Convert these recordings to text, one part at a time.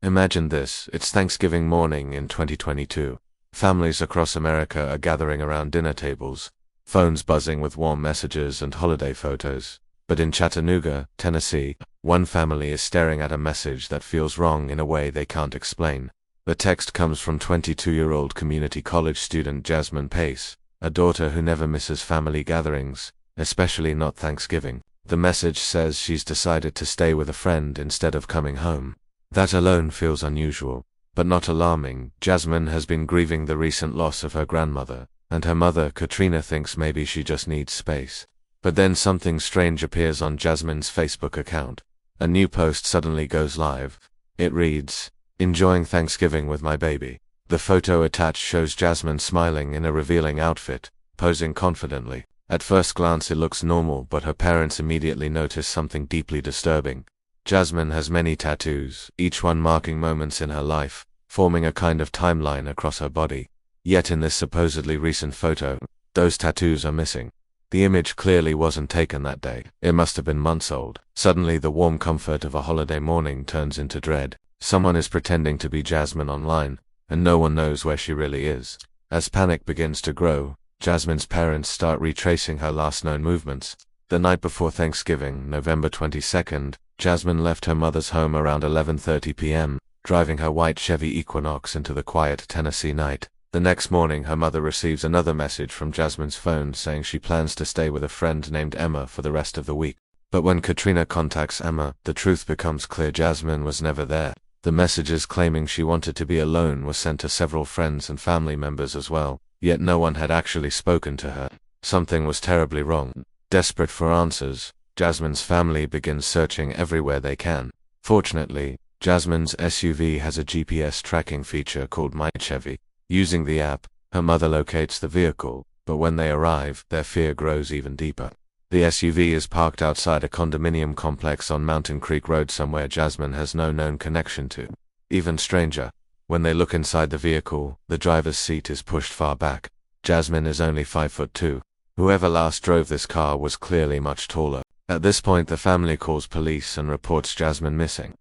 Imagine this, it's Thanksgiving morning in 2022. Families across America are gathering around dinner tables, phones buzzing with warm messages and holiday photos. But in Chattanooga, Tennessee, one family is staring at a message that feels wrong in a way they can't explain. The text comes from 22-year-old community college student Jasmine Pace, a daughter who never misses family gatherings, especially not Thanksgiving. The message says she's decided to stay with a friend instead of coming home. That alone feels unusual, but not alarming. Jasmine has been grieving the recent loss of her grandmother, and her mother, Katrina, thinks maybe she just needs space. But then something strange appears on Jasmine's Facebook account. A new post suddenly goes live. It reads, "Enjoying Thanksgiving with my baby." The photo attached shows Jasmine smiling in a revealing outfit, posing confidently. At first glance it looks normal, but her parents immediately notice something deeply disturbing. Jasmine has many tattoos, each one marking moments in her life, forming a kind of timeline across her body. Yet in this supposedly recent photo, those tattoos are missing. The image clearly wasn't taken that day. It must have been months old. Suddenly the warm comfort of a holiday morning turns into dread. Someone is pretending to be Jasmine online, and no one knows where she really is. As panic begins to grow, Jasmine's parents start retracing her last known movements. The night before Thanksgiving, November 22nd, Jasmine left her mother's home around 11:30 p.m., driving her white Chevy Equinox into the quiet Tennessee night. The next morning, her mother receives another message from Jasmine's phone saying she plans to stay with a friend named Emma for the rest of the week. But when Katrina contacts Emma, the truth becomes clear: Jasmine was never there. The messages claiming she wanted to be alone were sent to several friends and family members as well, yet no one had actually spoken to her. Something was terribly wrong. Desperate for answers, Jasmine's family begins searching everywhere they can. Fortunately, Jasmine's SUV has a GPS tracking feature called My Chevy. Using the app, her mother locates the vehicle, but when they arrive, their fear grows even deeper. The SUV is parked outside a condominium complex on Mountain Creek Road somewhere Jasmine has no known connection to. Even stranger, when they look inside the vehicle, the driver's seat is pushed far back. Jasmine is only 5'2". Whoever last drove this car was clearly much taller. At this point, the family calls police and reports Jasmine missing.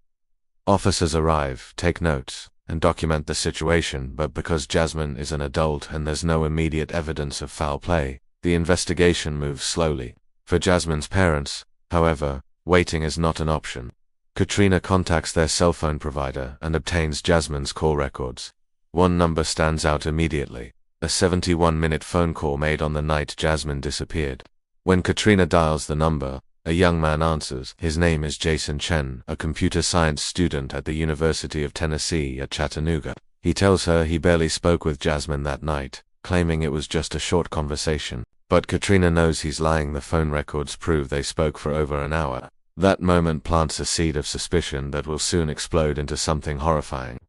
Officers arrive, take notes, and document the situation, but because Jasmine is an adult and there's no immediate evidence of foul play, the investigation moves slowly. For Jasmine's parents, however, waiting is not an option. Katrina contacts their cell phone provider and obtains Jasmine's call records. One number stands out immediately: a 71-minute phone call made on the night Jasmine disappeared. When Katrina dials the number, a young man answers. His name is Jason Chen, a computer science student at the University of Tennessee at Chattanooga. He tells her he barely spoke with Jasmine that night, claiming it was just a short conversation. But Katrina knows he's lying. The phone records prove they spoke for over an hour. That moment plants a seed of suspicion that will soon explode into something horrifying.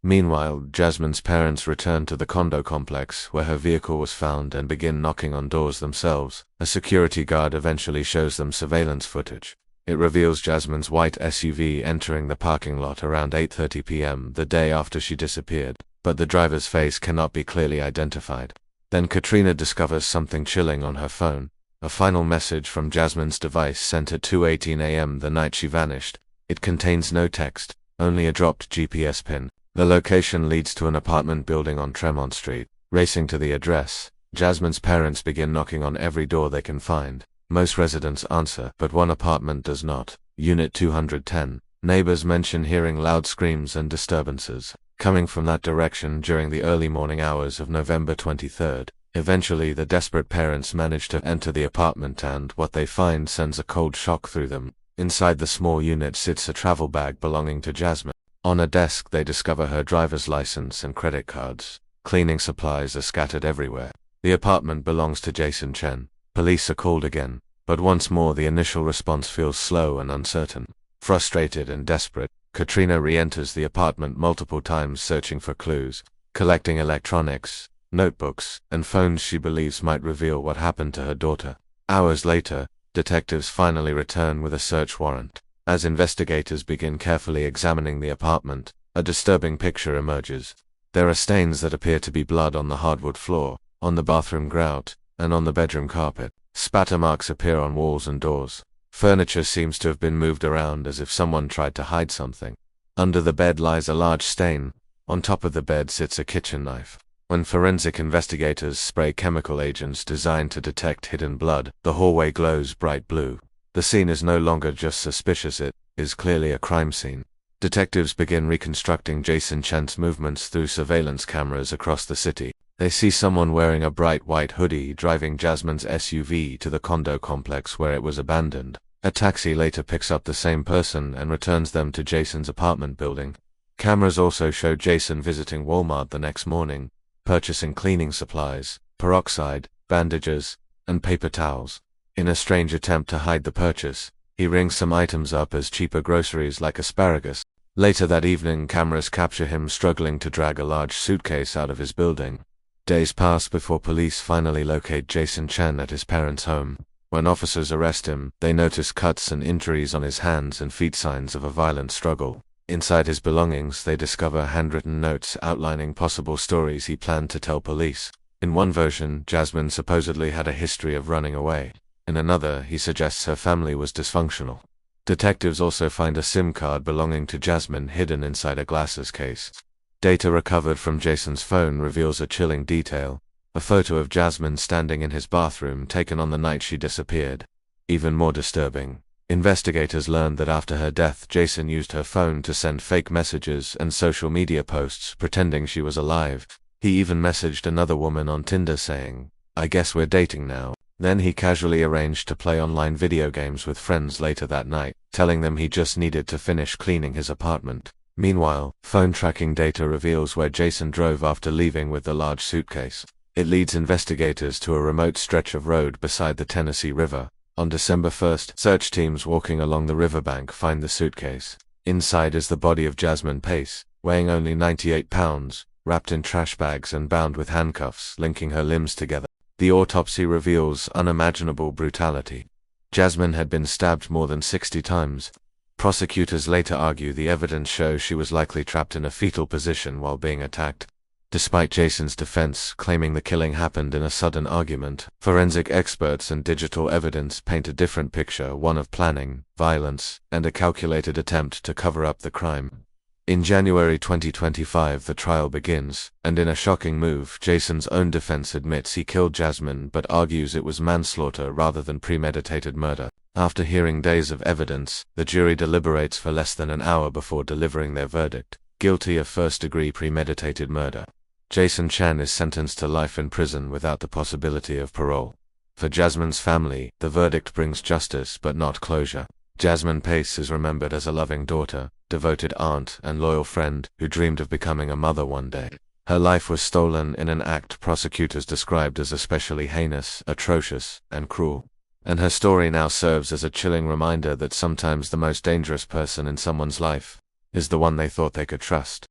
Meanwhile, Jasmine's parents return to the condo complex where her vehicle was found and begin knocking on doors themselves. A security guard eventually shows them surveillance footage. It reveals Jasmine's white SUV entering the parking lot around 8:30 p.m. the day after she disappeared, but the driver's face cannot be clearly identified. Then Katrina discovers something chilling on her phone. A final message from Jasmine's device sent at 2:18 a.m. the night she vanished. It contains no text, only a dropped GPS pin. The location leads to an apartment building on Tremont Street. Racing to the address, Jasmine's parents begin knocking on every door they can find. Most residents answer, but one apartment does not. Unit 210. Neighbors mention hearing loud screams and disturbances coming from that direction during the early morning hours of November 23rd. Eventually, the desperate parents manage to enter the apartment, and what they find sends a cold shock through them. Inside the small unit sits a travel bag belonging to Jasmine. On a desk, they discover her driver's license and credit cards. Cleaning supplies are scattered everywhere. The apartment belongs to Jason Chen. Police are called again, but once more the initial response feels slow and uncertain. Frustrated and desperate, Katrina re-enters the apartment multiple times, searching for clues, collecting electronics, notebooks, and phones she believes might reveal what happened to her daughter. Hours later, detectives finally return with a search warrant. As investigators begin carefully examining the apartment, a disturbing picture emerges. There are stains that appear to be blood on the hardwood floor, on the bathroom grout, and on the bedroom carpet. Spatter marks appear on walls and doors. Furniture seems to have been moved around as if someone tried to hide something. Under the bed lies a large stain. On top of the bed sits a kitchen knife. When forensic investigators spray chemical agents designed to detect hidden blood, the hallway glows bright blue. The scene is no longer just suspicious, it is clearly a crime scene. Detectives begin reconstructing Jason Chen's movements through surveillance cameras across the city. They see someone wearing a bright white hoodie driving Jasmine's SUV to the condo complex where it was abandoned. A taxi later picks up the same person and returns them to Jason's apartment building. Cameras also show Jason visiting Walmart the next morning, purchasing cleaning supplies, peroxide, bandages, and paper towels. In a strange attempt to hide the purchase, he rings some items up as cheaper groceries like asparagus. Later that evening, cameras capture him struggling to drag a large suitcase out of his building. Days pass before police finally locate Jason Chen at his parents' home. When officers arrest him, they notice cuts and injuries on his hands and feet, signs of a violent struggle. Inside his belongings, they discover handwritten notes outlining possible stories he planned to tell police. In one version, Jasmine supposedly had a history of running away. In another, he suggests her family was dysfunctional. Detectives also find a SIM card belonging to Jasmine hidden inside a glasses case. Data recovered from Jason's phone reveals a chilling detail: a photo of Jasmine standing in his bathroom taken on the night she disappeared. Even more disturbing, investigators learned that after her death, Jason used her phone to send fake messages and social media posts pretending she was alive. He even messaged another woman on Tinder saying, "I guess we're dating now." Then he casually arranged to play online video games with friends later that night, telling them he just needed to finish cleaning his apartment. Meanwhile, phone tracking data reveals where Jason drove after leaving with the large suitcase. It leads investigators to a remote stretch of road beside the Tennessee River. On December 1st, search teams walking along the riverbank find the suitcase. Inside is the body of Jasmine Pace, weighing only 98 pounds, wrapped in trash bags and bound with handcuffs linking her limbs together. The autopsy reveals unimaginable brutality. Jasmine had been stabbed more than 60 times. Prosecutors later argue the evidence shows she was likely trapped in a fetal position while being attacked. Despite Jason's defense claiming the killing happened in a sudden argument, forensic experts and digital evidence paint a different picture, one of planning, violence, and a calculated attempt to cover up the crime. In January 2025, the trial begins, and in a shocking move, Jason's own defense admits he killed Jasmine but argues it was manslaughter rather than premeditated murder. After hearing days of evidence, the jury deliberates for less than an hour before delivering their verdict: guilty of first-degree premeditated murder. Jason Chen is sentenced to life in prison without the possibility of parole. For Jasmine's family, the verdict brings justice but not closure. Jasmine Pace is remembered as a loving daughter, devoted aunt, and loyal friend who dreamed of becoming a mother one day. Her life was stolen in an act prosecutors described as especially heinous, atrocious, and cruel. And her story now serves as a chilling reminder that sometimes the most dangerous person in someone's life is the one they thought they could trust.